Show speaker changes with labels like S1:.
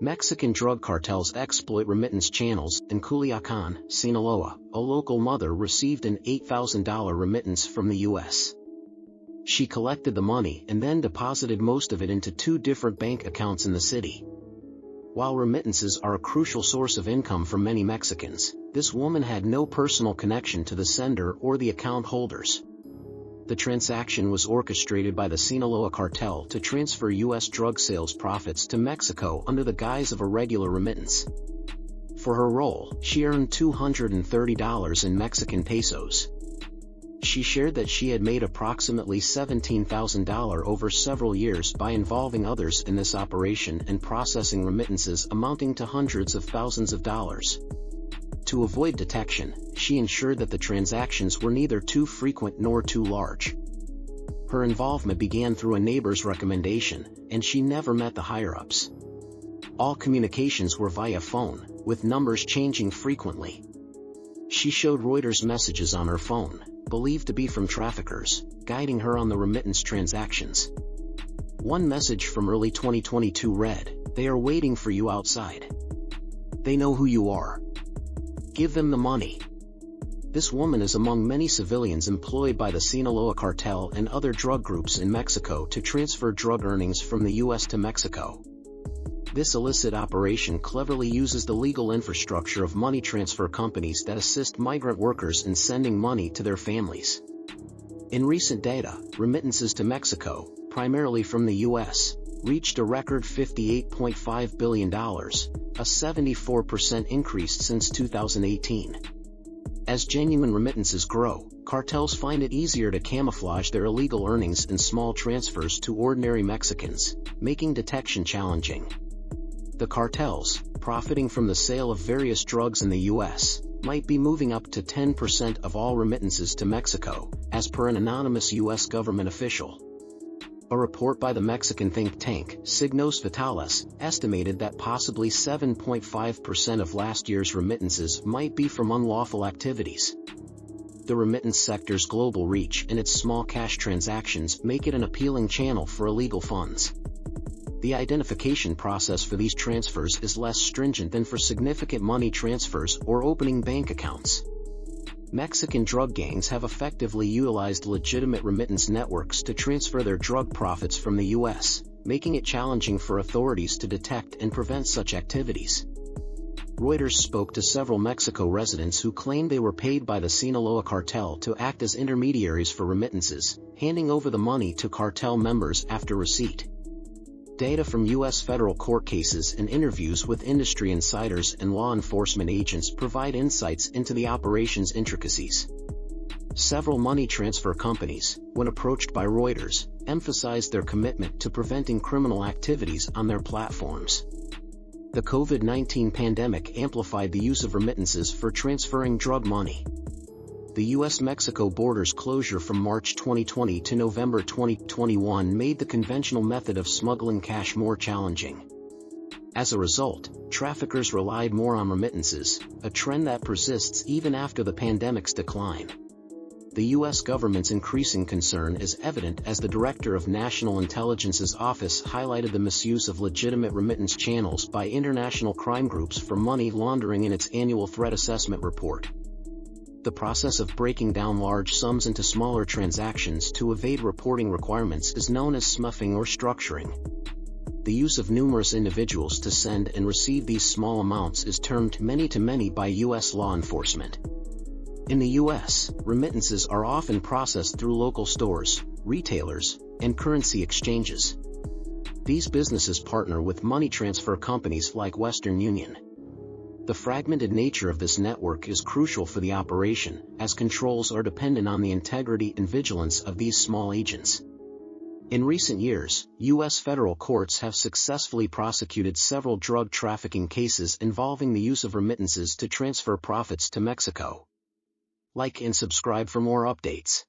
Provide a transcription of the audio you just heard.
S1: Mexican drug cartels exploit remittance channels. In Culiacan, Sinaloa, a local mother received an $8,000 remittance from the U.S. She collected the money and then deposited most of it into 2 different bank accounts in the city. While remittances are a crucial source of income for many Mexicans, this woman had no personal connection to the sender or the account holders. The transaction was orchestrated by the Sinaloa Cartel to transfer U.S. drug sales profits to Mexico under the guise of a regular remittance. For her role, she earned $230 in Mexican pesos. She shared that she had made approximately $17,000 over several years by involving others in this operation and processing remittances amounting to hundreds of thousands of dollars. To avoid detection, she ensured that the transactions were neither too frequent nor too large. Her involvement began through a neighbor's recommendation, and she never met the higher-ups. All communications were via phone, with numbers changing frequently. She showed Reuters messages on her phone, believed to be from traffickers, guiding her on the remittance transactions. One message from early 2022 read, "They are waiting for you outside. They know who you are. Give them the money." This woman is among many civilians employed by the Sinaloa Cartel and other drug groups in Mexico to transfer drug earnings from the U.S. to Mexico. This illicit operation cleverly uses the legal infrastructure of money transfer companies that assist migrant workers in sending money to their families. In recent data, remittances to Mexico, primarily from the U.S., reached a record $58.5 billion, a 74% increase since 2018. As genuine remittances grow, cartels find it easier to camouflage their illegal earnings in small transfers to ordinary Mexicans, making detection challenging. The cartels, profiting from the sale of various drugs in the U.S., might be moving up to 10% of all remittances to Mexico, as per an anonymous U.S. government official. A report by the Mexican think tank, Signos Vitales, estimated that possibly 7.5% of last year's remittances might be from unlawful activities. The remittance sector's global reach and its small cash transactions make it an appealing channel for illegal funds. The identification process for these transfers is less stringent than for significant money transfers or opening bank accounts. Mexican drug gangs have effectively utilized legitimate remittance networks to transfer their drug profits from the U.S., making it challenging for authorities to detect and prevent such activities. Reuters spoke to several Mexico residents who claimed they were paid by the Sinaloa Cartel to act as intermediaries for remittances, handing over the money to cartel members after receipt. Data from U.S. federal court cases and interviews with industry insiders and law enforcement agents provide insights into the operation's intricacies. Several money transfer companies, when approached by Reuters, emphasized their commitment to preventing criminal activities on their platforms. The COVID-19 pandemic amplified the use of remittances for transferring drug money. The U.S.-Mexico border's closure from March 2020 to November 2021 made the conventional method of smuggling cash more challenging. As a result, traffickers relied more on remittances, a trend that persists even after the pandemic's decline. The U.S. government's increasing concern is evident as the Director of National Intelligence's office highlighted the misuse of legitimate remittance channels by international crime groups for money laundering in its annual threat assessment report. The process of breaking down large sums into smaller transactions to evade reporting requirements is known as smuffing or structuring. The use of numerous individuals to send and receive these small amounts is termed many-to-many by U.S. law enforcement. In the U.S., remittances are often processed through local stores, retailers, and currency exchanges. These businesses partner with money transfer companies like Western Union. The fragmented nature of this network is crucial for the operation, as controls are dependent on the integrity and vigilance of these small agents. In recent years, U.S. federal courts have successfully prosecuted several drug trafficking cases involving the use of remittances to transfer profits to Mexico. Like and subscribe for more updates.